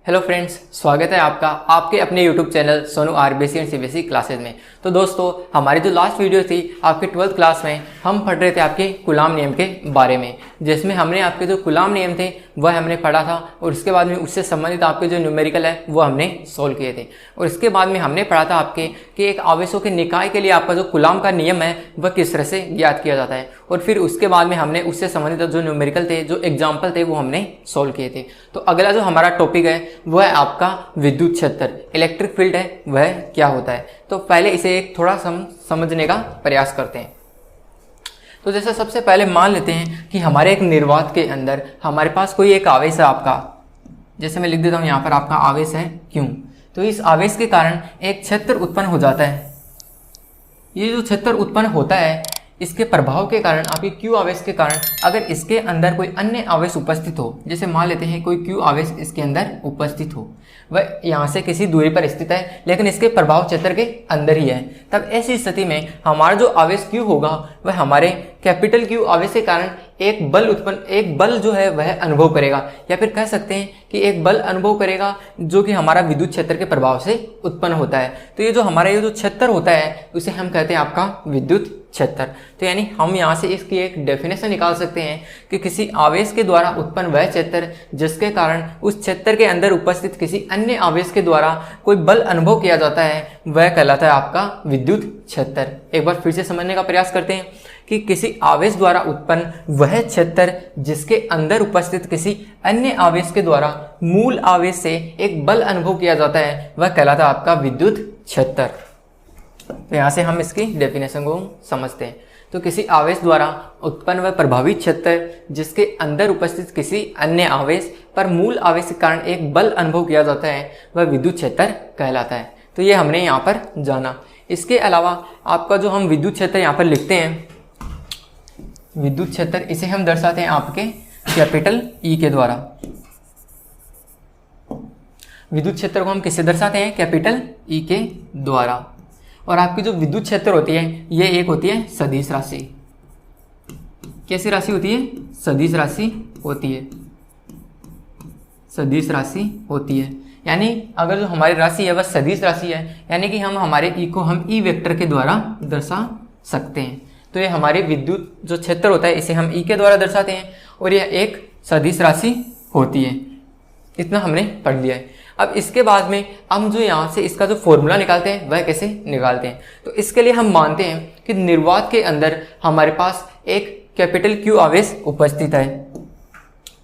Hello friends, स्वागत है आपका आपके अपने YouTube channel Sonu RBC and CBSE classes में। तो दोस्तों, हमारी जो लास्ट वीडियो थी आपके 12th क्लास में हम पढ़ रहे थे आपके कूलाम नियम के बारे में, जिसमें हमने आपके जो कूलाम नियम थे वह हमने पढ़ा था और उसके बाद में उससे संबंधित आपके जो न्यूमेरिकल है वो हमने सोल्व किए थे। और इसके बाद में हमने पढ़ा था आपके कि एक आवेशों के निकाय के लिए आपका जो कूलाम का नियम है वह किस तरह से ज्ञात किया जाता है। और फिर उसके बाद में हमने उससे संबंधित जो न्यूमेरिकल थे, जो एग्जाम्पल थे, वो हमने सोल्व किए थे। तो अगला जो हमारा टॉपिक है वह है आपका विद्युत क्षेत्र, इलेक्ट्रिक फील्ड है वह क्या होता है। तो पहले इसे एक थोड़ा समझने का प्रयास करते हैं। तो जैसे सबसे पहले मान लेते हैं कि हमारे एक निर्वात के अंदर हमारे पास कोई एक आवेश है आपका, जैसे मैं लिख देता हूं यहाँ पर आपका आवेश है क्यों। तो इस आवेश के कारण एक क्षेत्र उत्पन्न हो जाता है। ये जो क्षेत्र उत्पन्न होता है इसके प्रभाव के कारण, आपके क्यू आवेश के कारण, अगर इसके अंदर कोई अन्य आवेश उपस्थित हो, जैसे मान लेते हैं कोई क्यू आवेश इसके अंदर उपस्थित हो, वह यहाँ से किसी दूरी पर स्थित है लेकिन इसके प्रभाव क्षेत्र के अंदर ही है, तब ऐसी स्थिति में हमारा जो आवेश क्यू होगा वह हमारे कैपिटल क्यू आवेश के कारण एक बल जो है वह अनुभव करेगा, या फिर कह सकते हैं कि एक बल अनुभव करेगा जो कि हमारा विद्युत क्षेत्र के प्रभाव से उत्पन्न होता है। तो ये जो हमारा ये जो क्षेत्र होता है उसे हम कहते हैं आपका विद्युत क्षेत्र। तो यानी हम यहाँ से इसकी एक डेफिनेशन निकाल सकते हैं कि किसी आवेश के द्वारा उत्पन्न वह क्षेत्र जिसके कारण उस क्षेत्र के अंदर उपस्थित किसी अन्य आवेश के द्वारा कोई बल अनुभव किया जाता है वह कहलाता है आपका विद्युत क्षेत्र। एक बार फिर से समझने का प्रयास करते हैं कि किसी आवेश द्वारा उत्पन्न वह क्षेत्र जिसके अंदर उपस्थित किसी अन्य आवेश के द्वारा मूल आवेश से एक बल अनुभव किया जाता है वह कहलाता है आपका विद्युत क्षेत्र। तो यहाँ से हम इसकी डेफिनेशन को समझते हैं। तो किसी आवेश द्वारा उत्पन्न व प्रभावित क्षेत्र जिसके अंदर उपस्थित किसी अन्य आवेश पर मूल आवेश के कारण एक बल अनुभव किया जाता है वह विद्युत क्षेत्र कहलाता है। तो ये हमने यहाँ पर जाना। इसके अलावा आपका जो हम विद्युत क्षेत्र यहाँ पर लिखते हैं, विद्युत क्षेत्र इसे हम दर्शाते हैं आपके कैपिटल ई के द्वारा। विद्युत क्षेत्र को हम किससे दर्शाते हैं? कैपिटल ई के द्वारा। और आपकी जो विद्युत क्षेत्र होती है ये एक होती है सदिश राशि। कैसी राशि होती है? सदिश राशि होती है। सदिश राशि होती है यानी अगर जो हमारी राशि है वह सदिश राशि है, यानी कि हम हमारे ई को हम ई वेक्टर के द्वारा दर्शा सकते हैं। तो ये हमारी विद्युत जो क्षेत्र होता है इसे हम ई के द्वारा दर्शाते हैं और यह एक सदिश राशि होती है। इतना हमने पढ़ लिया है। अब इसके बाद में हम जो यहाँ से इसका जो फॉर्मूला निकालते हैं वह कैसे निकालते हैं? तो इसके लिए हम मानते हैं कि निर्वात के अंदर हमारे पास एक कैपिटल क्यू आवेश उपस्थित है,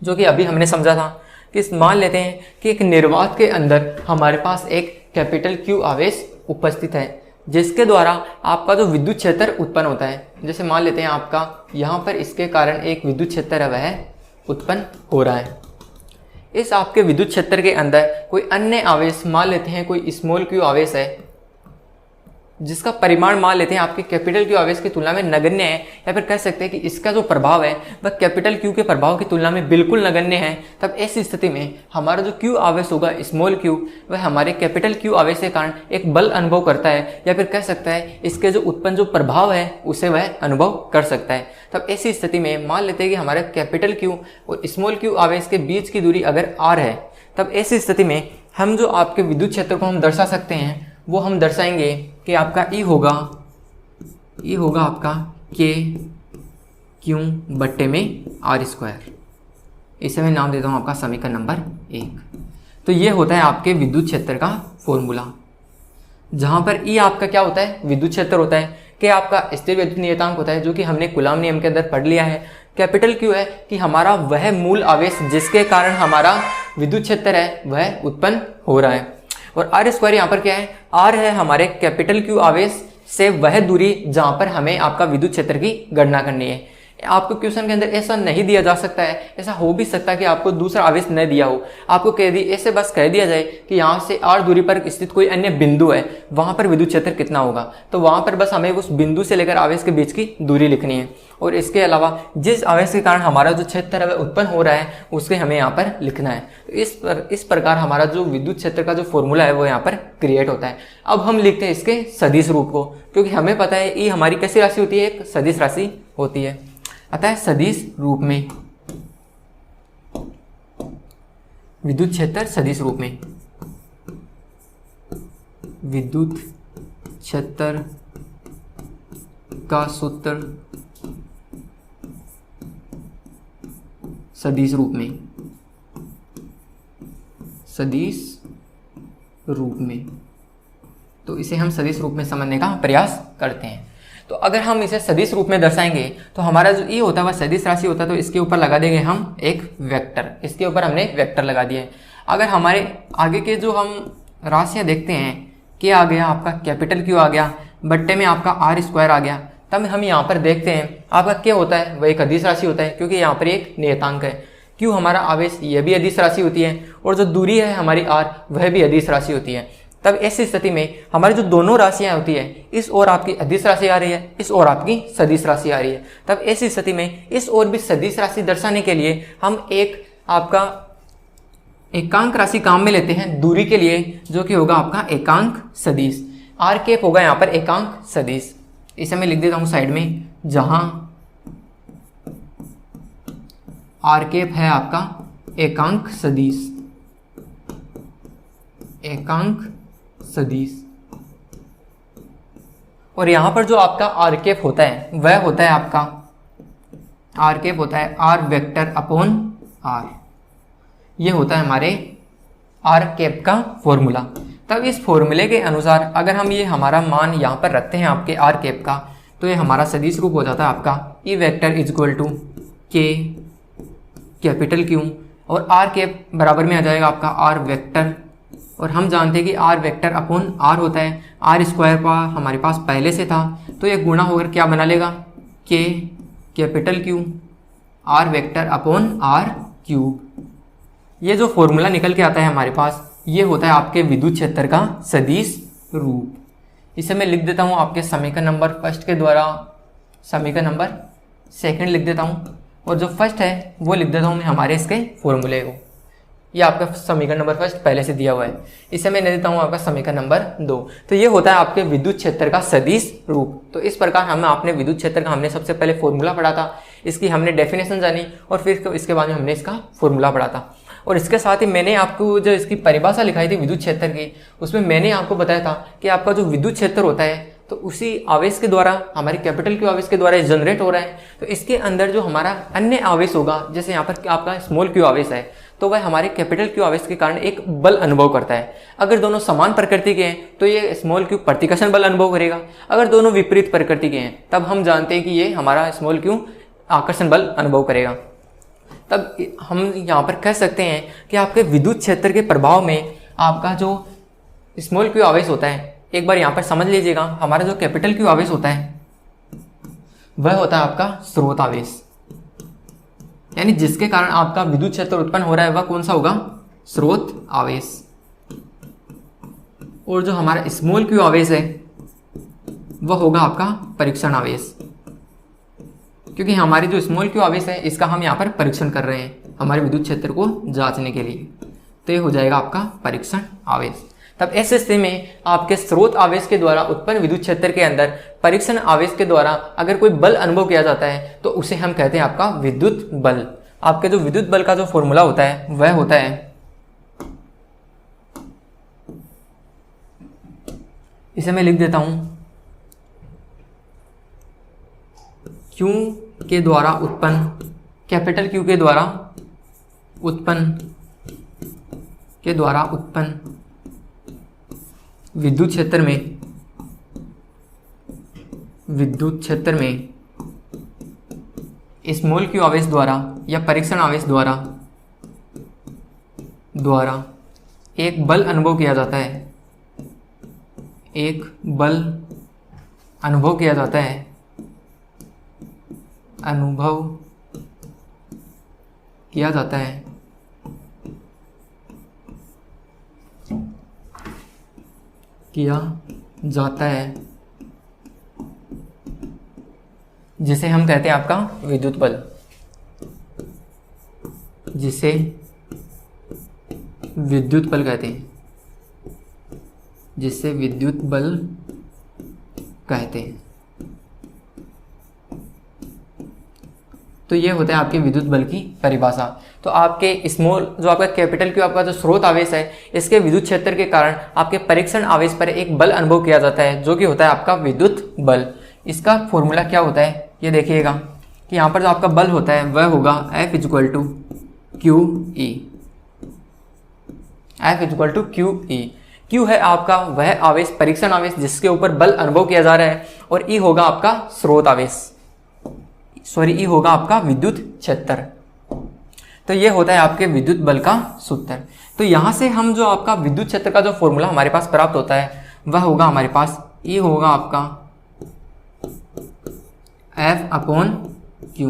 जो कि अभी हमने समझा था कि मान लेते हैं कि एक निर्वात के अंदर हमारे पास एक कैपिटल क्यू आवेश उपस्थित है जिसके द्वारा आपका जो विद्युत क्षेत्र उत्पन्न होता है। जैसे मान लेते हैं आपका यहाँ पर इसके कारण एक विद्युत क्षेत्र है वह उत्पन्न हो रहा है। इस आपके विद्युत क्षेत्र के अंदर कोई अन्य आवेश, मान लेते हैं कोई स्मॉल क्यू आवेश है जिसका परिमाण मान लेते हैं आपके कैपिटल क्यू आवेश की तुलना में नगण्य है, या फिर कह सकते हैं कि इसका जो प्रभाव है वह कैपिटल क्यू के प्रभाव की तुलना में बिल्कुल नगण्य है। तब ऐसी स्थिति में हमारा जो क्यू आवेश होगा स्मॉल क्यू वह हमारे कैपिटल क्यू आवेश के कारण एक बल अनुभव करता है, या फिर कह सकता है इसके जो उत्पन्न जो प्रभाव है उसे वह अनुभव कर सकता है। तब ऐसी स्थिति में मान लेते हैं कि हमारे कैपिटल क्यू और स्मॉल क्यू आवेश के बीच की दूरी अगर r है, तब ऐसी स्थिति में हम जो आपके विद्युत क्षेत्र को हम दर्शा सकते हैं वो हम दर्शाएंगे कि आपका ई होगा आपका के क्यू बट्टे में आर स्क्वायर। इसे मैं नाम देता हूँ आपका समीकरण नंबर 1। तो ये होता है आपके विद्युत क्षेत्र का फॉर्मूला, जहाँ पर ई आपका क्या होता है? विद्युत क्षेत्र होता है। के आपका स्थिर विद्युत नियतांक होता है जो कि हमने कूलाम नियम के अंदर पढ़ लिया है। कैपिटल क्यू है कि हमारा वह मूल आवेश जिसके कारण हमारा विद्युत क्षेत्र है वह उत्पन्न हो रहा है। और आर स्क्वायर यहाँ पर क्या है? आर है हमारे कैपिटल क्यू आवेश से वह दूरी जहाँ पर हमें आपका विद्युत क्षेत्र की गणना करनी है। आपको क्वेश्चन के अंदर ऐसा नहीं दिया जा सकता है, ऐसा हो भी सकता है कि आपको दूसरा आवेश न दिया हो, आपको ऐसे बस कह दिया जाए कि यहाँ से r दूरी पर स्थित कोई अन्य बिंदु है, वहां पर विद्युत क्षेत्र कितना होगा। तो वहां पर बस हमें उस बिंदु से लेकर आवेश के बीच की दूरी लिखनी है, और इसके अलावा जिस आवेश के कारण हमारा जो क्षेत्र है वह उत्पन्न हो रहा है उसके हमें यहाँ पर लिखना है। तो इस प्रकार हमारा जो विद्युत क्षेत्र का जो फॉर्मूला है वो यहाँ पर क्रिएट होता है। अब हम लिखते हैं इसके सदिश रूप को, क्योंकि हमें पता है ई हमारी कैसी राशि होती है? एक सदिश राशि होती है। अतः सदिश रूप में विद्युत क्षेत्र सदिश रूप में, विद्युत क्षेत्र का सूत्र सदिश रूप में, सदिश रूप में। तो इसे हम सदिश रूप में समझने का प्रयास करते हैं। तो अगर हम इसे सदिश रूप में दर्शाएंगे तो हमारा जो ई होता है वह सदिश राशि होता है, तो इसके ऊपर लगा देंगे हम एक वेक्टर, इसके ऊपर हमने वेक्टर लगा दिया है। अगर हमारे आगे के जो हम राशियाँ देखते हैं, के आ गया आपका, कैपिटल क्यू आ गया, बट्टे में आपका आर स्क्वायर आ गया, तब हम यहाँ पर देखते हैं आपका क्या होता है, वह एक अदिश राशि होता है, क्योंकि यहाँ पर एक नियतांक है। क्यू हमारा आवेश, यह भी अदिश राशि होती है, और जो दूरी है हमारी आर, वह भी अदिश राशि होती है। तब ऐसी स्थिति में हमारी जो दोनों राशियां होती है, इस ओर आपकी अदिश राशि आ रही है, इस ओर आपकी सदिश राशि आ रही है, तब ऐसी स्थिति में इस ओर भी सदिश राशि दर्शाने के लिए हम एक आपका एकांक राशि काम में लेते हैं दूरी के लिए, जो कि होगा आपका एकांक सदिश। आर कैप होगा यहाँ पर एकांक सदिश। इसे मैं लिख देता हूँ साइड में, जहां आर कैप है आपका एकांक सदिश, एकांक सदिश। और यहां पर जो आपका आर कैप होता है वह होता है आपका, आर कैप होता है आर वेक्टर अपॉन आर, ये होता है हमारे आर कैप का फॉर्मूला। तब इस फॉर्मूले के अनुसार अगर हम ये हमारा मान यहाँ पर रखते हैं आपके आर कैप का, तो ये हमारा सदिश रूप हो जाता है आपका E vector is equal to K capital Q, और आर कैप बराबर में आ जाएगा आपका आर वेक्टर, और हम जानते हैं कि आर वेक्टर अपॉन आर होता है, आर स्क्वायर का हमारे पास पहले से था, तो ये गुणा होकर क्या बना लेगा, K capital Q R vector upon R cube. ये जो फॉर्मूला निकल के आता है हमारे पास, ये होता है आपके विद्युत क्षेत्र का सदिश रूप। इसे मैं लिख देता हूँ आपके समीकरण नंबर फर्स्ट के द्वारा, समीकरण नंबर सेकंड लिख देता हूँ, और जो फर्स्ट है वो लिख देता हूँ मैं हमारे इसके फॉर्मूले को। ये आपका समीकरण नंबर फर्स्ट पहले से दिया हुआ है, इसे मैं दे देता हूँ आपका समीकरण नंबर 2। तो ये होता है आपके विद्युत क्षेत्र का सदिश रूप। तो इस प्रकार हमें आपने विद्युत क्षेत्र का हमने सबसे पहले फॉर्मूला पढ़ा था, इसकी हमने डेफिनेशन जानी, और फिर इसके बाद में हमने इसका फॉर्मूला पढ़ा था। और इसके साथ ही मैंने आपको जो इसकी परिभाषा लिखाई थी विद्युत क्षेत्र की, उसमें मैंने आपको बताया था कि आपका जो विद्युत क्षेत्र होता है तो उसी आवेश के द्वारा, हमारी कैपिटल क्यू आवेश के द्वारा जनरेट हो रहा है। तो इसके अंदर जो हमारा अन्य आवेश होगा, जैसे यहाँ पर आपका स्मॉल क्यू आवेश है, तो वह हमारे कैपिटल क्यू आवेश के कारण एक बल अनुभव करता है। अगर दोनों समान प्रकृति के हैं तो ये स्मॉल क्यू प्रतिकर्षण बल अनुभव करेगा, अगर दोनों विपरीत प्रकृति के हैं तब हम जानते हैं कि ये हमारा स्मॉल क्यू आकर्षण बल अनुभव करेगा। तब हम यहाँ पर कह सकते हैं कि आपके विद्युत क्षेत्र के प्रभाव में आपका जो स्मॉल क्यू आवेश होता है, एक बार यहाँ पर समझ लीजिएगा, हमारा जो कैपिटल क्यू आवेश होता है वह होता है आपका स्रोत आवेश, यानी जिसके कारण आपका विद्युत क्षेत्र उत्पन्न हो रहा है वह कौन सा होगा, स्रोत आवेश। और जो हमारा स्मॉल क्यू आवेश है वह होगा आपका परीक्षण आवेश, क्योंकि हमारी जो स्मॉल क्यू आवेश है इसका हम यहाँ पर परीक्षण कर रहे हैं हमारे विद्युत क्षेत्र को जांचने के लिए, तो ये हो जाएगा आपका परीक्षण आवेश। तब ऐसे स्थिति में आपके स्रोत आवेश के द्वारा उत्पन्न विद्युत क्षेत्र के अंदर परीक्षण आवेश के द्वारा अगर कोई बल अनुभव किया जाता है तो उसे हम कहते हैं आपका विद्युत बल। आपके जो विद्युत बल का जो फॉर्मूला होता है वह होता है, इसे मैं लिख देता हूं, क्यू के द्वारा उत्पन्न, कैपिटल क्यू के द्वारा उत्पन्न विद्युत क्षेत्र में स्मॉल क्यू आवेश द्वारा या परीक्षण आवेश द्वारा एक बल अनुभव किया जाता है, एक बल अनुभव किया जाता है, जिसे हम कहते हैं आपका विद्युत बल, जिसे विद्युत बल कहते हैं, जिसे विद्युत बल कहते हैं। तो ये होता है आपके विद्युत बल की परिभाषा। तो आपके स्मॉल जो आपका कैपिटल क्यू आपका जो स्रोत आवेश है, इसके विद्युत क्षेत्र के कारण आपके परीक्षण आवेश पर एक बल अनुभव किया जाता है जो कि होता है आपका विद्युत बल। इसका फॉर्मूला क्या होता है ये देखिएगा कि यहाँ पर जो आपका बल होता है वह होगा F equal to Q E. F equal to Q E. Q है आपका वह आवेश, परीक्षण आवेश जिसके ऊपर बल अनुभव किया जा रहा है, और ई होगा आपका स्रोत आवेश, ई होगा आपका विद्युत क्षेत्र। तो ये होता है आपके विद्युत बल का सूत्र। तो यहां से हम जो आपका विद्युत क्षेत्र का जो फॉर्मूला हमारे पास प्राप्त होता है वह होगा हमारे पास ई होगा आपका F अपॉन क्यू।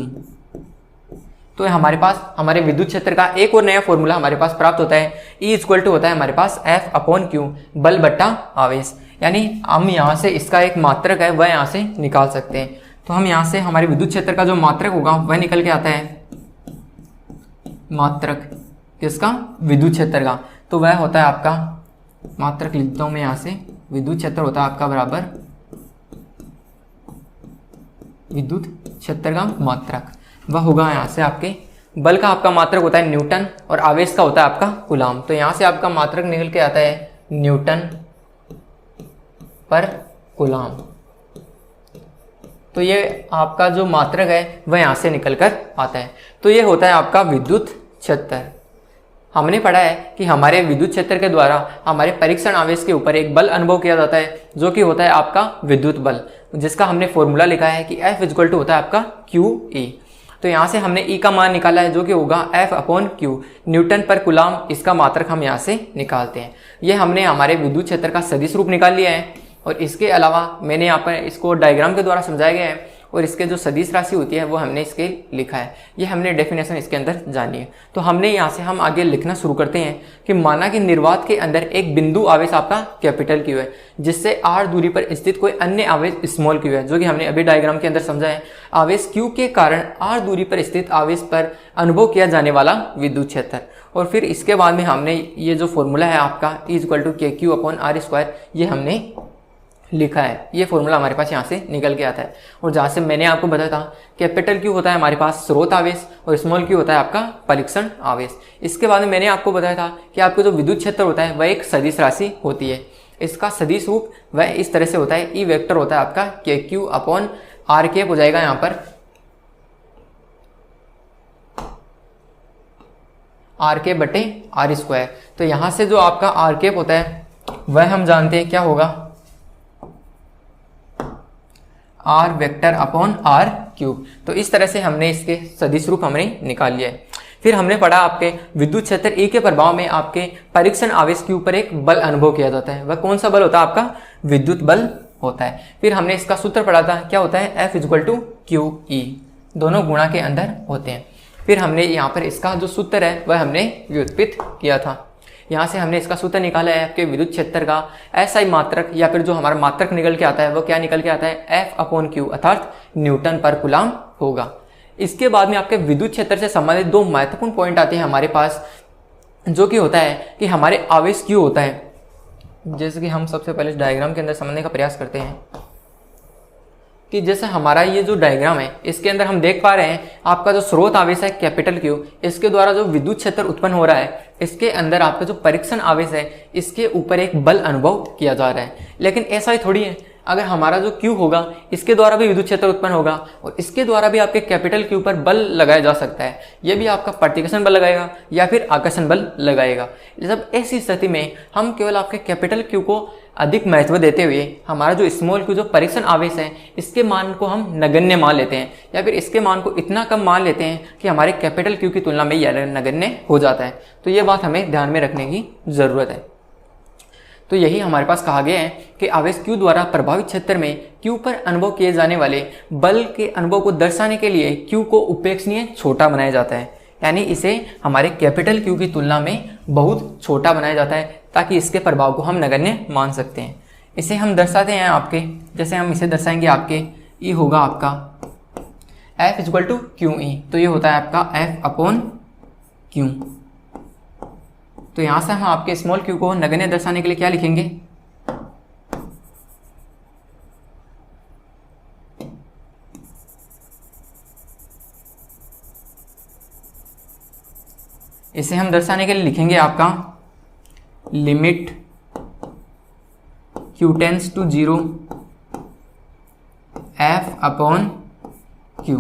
तो हमारे पास हमारे विद्युत क्षेत्र का एक और नया फॉर्मूला हमारे पास प्राप्त होता है, ई इक्वल टू होता है हमारे पास F अपॉन क्यू, बल बट्टा आवेश। यानी हम यहाँ से इसका एक मात्रक है वह यहाँ से निकाल सकते हैं। तो हम यहाँ से हमारे विद्युत क्षेत्र का जो मात्रक होगा वह निकल के आता है, मात्रक किसका, विद्युत क्षेत्र का। तो वह होता है आपका, मात्रक लिखता हूं मैं यहाँ से, विद्युत क्षेत्र होता है आपका बराबर विद्युत क्षेत्र का मात्रक, वह होगा यहाँ से आपके बल का आपका मात्रक होता है न्यूटन और आवेश का होता है आपका कूलाम। तो यहाँ से आपका मात्रक निकल के आता है न्यूटन पर कूलाम। तो ये आपका जो मात्रक है वह यहाँ से निकल कर आता है। तो ये होता है आपका विद्युत क्षेत्र। हमने पढ़ा है कि हमारे विद्युत क्षेत्र के द्वारा हमारे परीक्षण आवेश के ऊपर एक बल अनुभव किया जाता है जो कि होता है आपका विद्युत बल, जिसका हमने फॉर्मूला लिखा है कि F इक्वल टू होता है आपका क्यू ई। तो यहाँ से हमने ई का मान निकाला है जो कि होगा F अपॉन क्यू, न्यूटन पर कूलाम, इसका मात्रक हम यहाँ से निकालते हैं। ये हमने हमारे विद्युत क्षेत्र का सदिश रूप निकाल लिया है, और इसके अलावा मैंने यहाँ पर इसको डायग्राम के द्वारा समझाया गया है, और इसके जो सदिश राशि होती है वो हमने इसके लिखा है। ये हमने डेफिनेशन इसके अंदर जानी है। तो हमने यहाँ से हम आगे लिखना शुरू करते हैं कि माना कि निर्वात के अंदर एक बिंदु आवेश आपका कैपिटल क्यू है, जिससे r दूरी पर स्थित कोई अन्य आवेश स्मॉल क्यू है, जो कि हमने अभी डायग्राम के अंदर समझा है। आवेश क्यू के कारण r दूरी पर स्थित आवेश पर अनुभव किया जाने वाला विद्युत क्षेत्र। और फिर इसके बाद में हमने ये जो फॉर्मूला है आपका E इक्वल टू के क्यू अपॉन आर स्क्वायर, ये हमने लिखा है। ये फॉर्मूला हमारे पास यहाँ से निकल के आता है। और जहाँ से मैंने आपको बताया था कैपिटल क्यू होता है हमारे पास स्रोत आवेश और स्मॉल क्यू होता है आपका परीक्षण आवेश। इसके बाद में मैंने आपको बताया था कि आपको जो विद्युत क्षेत्र होता है वह एक सदिश राशि होती है। इसका सदिश रूप वह इस तरह से होता है, ई वेक्टर होता है आपका के क्यू अपॉन आर कैप हो जाएगा यहाँ पर आर कैप बटे आर स्क्वायर। तो यहाँ से जो आपका आर कैप होता है वह हम जानते हैं क्या होगा, R vector upon R cube. तो इस तरह से हमने इसके सदिश रूप हमने निकाल लिया है। फिर हमने पढ़ा आपके विद्युत क्षेत्र ए के प्रभाव में आपके परीक्षण आवेश के ऊपर एक बल अनुभव किया जाता है। वह कौन सा बल होता है, आपका विद्युत बल होता है। फिर हमने इसका सूत्र पढ़ा था, क्या होता है, F equal to Q E, दोनों गुणा के अंदर होते हैं। फिर हमने यहाँ पर इसका जो सूत्र है वह हमने व्युत्पत्ति किया था। यहाँ से हमने इसका सूत्र निकाला है आपके विद्युत क्षेत्र का SI मात्रक, या फिर जो हमारा मात्रक निकल के आता है वो क्या निकल के आता है, F अपॉन क्यू, अर्थात न्यूटन पर कूलाम होगा। इसके बाद में आपके विद्युत क्षेत्र से संबंधित दो महत्वपूर्ण पॉइंट आते हैं हमारे पास, जो कि होता है कि हमारे आवेश क्यू होता है। जैसे कि हम सबसे पहले डायग्राम के अंदर समझने का प्रयास करते हैं कि जैसे हमारा ये जो डायग्राम है इसके अंदर हम देख पा रहे हैं आपका जो स्रोत आवेश है कैपिटल क्यू, इसके द्वारा जो विद्युत क्षेत्र उत्पन्न हो रहा है, इसके अंदर आपका जो परीक्षण आवेश है इसके ऊपर एक बल अनुभव किया जा रहा है। लेकिन ऐसा ही थोड़ी है, अगर हमारा जो क्यू होगा इसके द्वारा भी विद्युत क्षेत्र उत्पन्न होगा और इसके द्वारा भी आपके कैपिटल क्यू पर बल लगाया जा सकता है। यह भी आपका प्रतिकर्षण बल लगाएगा या फिर आकर्षण बल लगाएगा। जब ऐसी स्थिति में हम केवल आपके कैपिटल क्यू को अधिक महत्व देते हुए हमारा जो स्मॉल क्यू जो परीक्षण आवेश है इसके मान को हम नगण्य मान लेते हैं, या फिर इसके मान को इतना कम मान लेते हैं कि हमारे कैपिटल क्यू की तुलना में यह नगण्य हो जाता है। तो ये बात हमें ध्यान में रखने की जरूरत है। तो यही हमारे पास कहा गया है कि आवेश क्यू द्वारा प्रभावित क्षेत्र में क्यू पर अनुभव किए जाने वाले बल के अनुभव को दर्शाने के लिए क्यू को उपेक्षणीय छोटा बनाया जाता है, यानी इसे हमारे कैपिटल क्यू की तुलना में बहुत छोटा बनाया जाता है ताकि इसके प्रभाव को हम नगण्य मान सकते हैं। इसे हम दर्शाते हैं आपके, जैसे हम इसे दर्शाएंगे आपके ई होगा आपका F equal to Q E. तो ये होता है आपका F अपॉन क्यू। तो यहां से हम आपके स्मॉल क्यू को नगण्य दर्शाने के लिए क्या लिखेंगे, इसे हम दर्शाने के लिए लिखेंगे आपका limit Q tends to 0 F upon Q।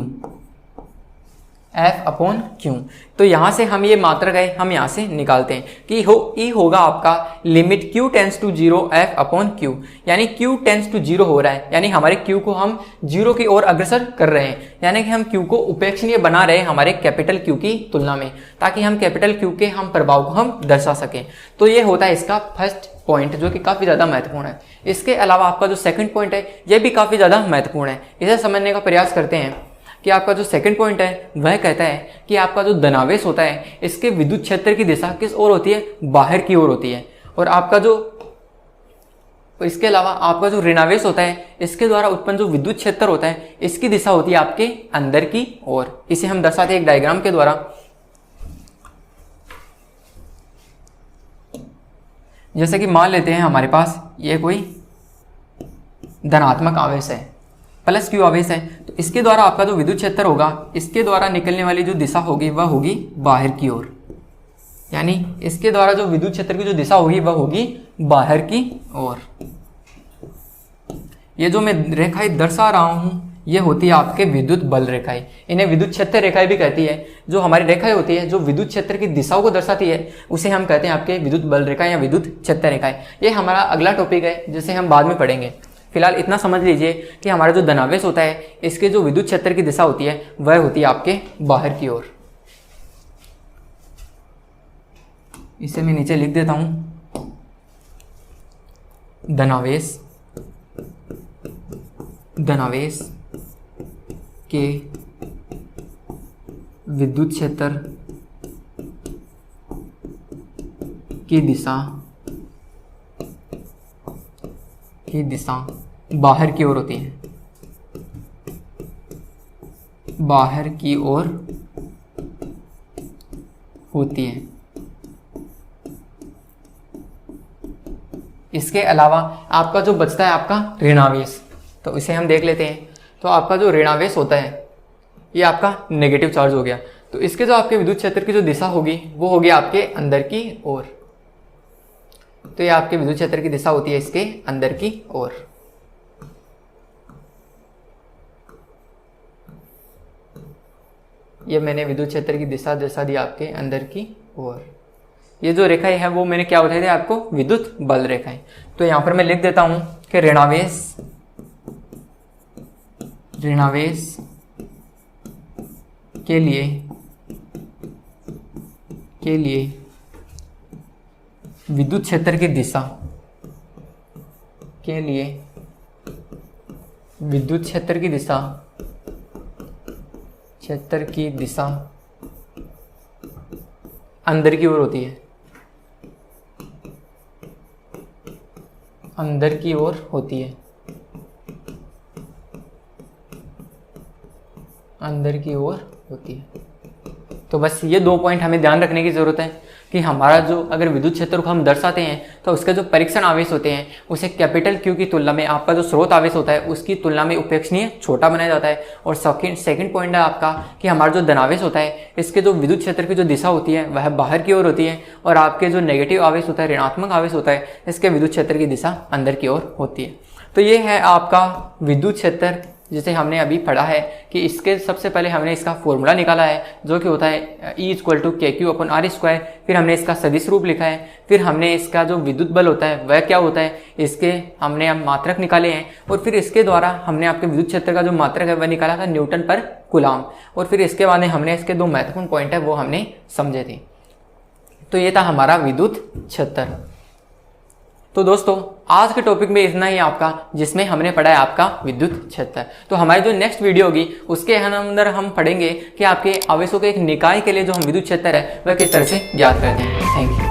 तो यहाँ से हम ये मात्रक है हम यहाँ से निकालते हैं कि E होगा आपका limit Q tends to 0 F upon Q, यानी Q टेंस टू 0 हो रहा है, यानी हमारे Q को हम 0 की ओर अग्रसर कर रहे हैं, यानी कि हम Q को उपेक्षणीय बना रहे हैं हमारे कैपिटल Q की तुलना में, ताकि हम कैपिटल Q के हम प्रभाव को हम दर्शा सकें। तो ये होता है इसका फर्स्ट पॉइंट, जो कि काफ़ी ज़्यादा महत्वपूर्ण है। इसके अलावा आपका जो सेकंड पॉइंट है ये भी काफ़ी ज़्यादा महत्वपूर्ण है। इसे समझने का प्रयास करते हैं कि आपका जो सेकंड पॉइंट है वह कहता है कि आपका जो धनावेश होता है इसके विद्युत क्षेत्र की दिशा किस ओर होती है, बाहर की ओर होती है। और आपका जो इसके अलावा आपका जो ऋणावेश होता है इसके द्वारा उत्पन्न जो विद्युत क्षेत्र होता है इसकी दिशा होती है आपके अंदर की ओर। इसे हम दर्शाते हैं एक डायग्राम के द्वारा। जैसे कि मान लेते हैं हमारे पास ये कोई धनात्मक आवेश है, प्लस Q आवेश है, तो इसके द्वारा आपका जो विद्युत क्षेत्र होगा इसके द्वारा निकलने वाली जो दिशा होगी वह होगी बाहर की ओर, यानी इसके द्वारा जो विद्युत क्षेत्र की जो दिशा होगी वह होगी बाहर की ओर। ये जो मैं रेखाएं दर्शा रहा हूं ये होती है आपके विद्युत बल रेखाएं, इन्हें विद्युत क्षेत्र रेखाएं भी कहती है। जो हमारी रेखाएं होती है जो विद्युत क्षेत्र की दिशाओं को दर्शाती है उसे हम कहते हैं आपके विद्युत बल रेखाएं या विद्युत क्षेत्र रेखाएं। ये हमारा अगला टॉपिक है जिसे हम बाद में पढ़ेंगे। फिलहाल इतना समझ लीजिए कि हमारा जो धनावेश होता है इसके जो विद्युत क्षेत्र की दिशा होती है वह होती है आपके बाहर की ओर। इसे मैं नीचे लिख देता हूं, धनावेश के विद्युत क्षेत्र की दिशा बाहर की ओर होती है, बाहर की ओर होती है। इसके अलावा आपका जो बचता है आपका ऋणावेश, तो इसे हम देख लेते हैं। तो आपका जो ऋणावेश होता है ये आपका नेगेटिव चार्ज हो गया, तो इसके जो आपके विद्युत क्षेत्र की जो दिशा होगी वो होगी आपके अंदर की ओर। तो ये आपके विद्युत क्षेत्र की दिशा होती है इसके अंदर की ओर। ये मैंने विद्युत क्षेत्र की दिशा दर्शा दी आपके अंदर की ओर। ये जो रेखाएं है वो मैंने क्या बताई थी आपको, विद्युत बल रेखाएं। तो यहां पर मैं लिख देता हूं कि ऋणावेश के लिए विद्युत क्षेत्र की दिशा अंदर की ओर होती है, अंदर की ओर होती है, अंदर की ओर होती है। तो बस ये दो पॉइंट हमें ध्यान रखने की जरूरत है कि हमारा जो अगर विद्युत क्षेत्र को हम दर्शाते हैं तो उसके जो परीक्षण आवेश होते हैं उसे कैपिटल Q की तुलना में आपका जो स्रोत आवेश होता है उसकी तुलना में उपेक्षणीय छोटा बनाया जाता है। और सेकंड पॉइंट है आपका कि हमारा जो धनावेश होता है इसके जो विद्युत क्षेत्र की जो दिशा होती है वह बाहर की ओर होती है, और आपके जो नेगेटिव आवेश होता है, ऋणात्मक आवेश होता है, इसके विद्युत क्षेत्र की दिशा अंदर की ओर होती है। तो ये है आपका विद्युत क्षेत्र जिसे हमने अभी पढ़ा है कि इसके सबसे पहले हमने इसका फॉर्मूला निकाला है जो कि होता है E=KQ/R²। फिर हमने इसका सदिश रूप लिखा है, फिर हमने इसका जो विद्युत बल होता है वह क्या होता है इसके हमने अब मात्रक निकाले हैं, और फिर इसके द्वारा हमने आपके विद्युत क्षेत्र का जो मात्रक है वह निकाला था न्यूटन पर कूलाम। और फिर इसके बाद हमने इसके दो महत्वपूर्ण पॉइंट है वो हमने समझे थे। तो ये था हमारा विद्युत क्षेत्र। तो दोस्तों आज के टॉपिक में इतना ही आपका, जिसमें हमने पढ़ा है आपका विद्युत क्षेत्र। तो हमारी जो नेक्स्ट वीडियो होगी उसके अंदर हम पढ़ेंगे कि आपके आवेशों के एक निकाय के लिए जो हम विद्युत क्षेत्र है वह किस तरह से ज्ञात करते हैं। Thank you.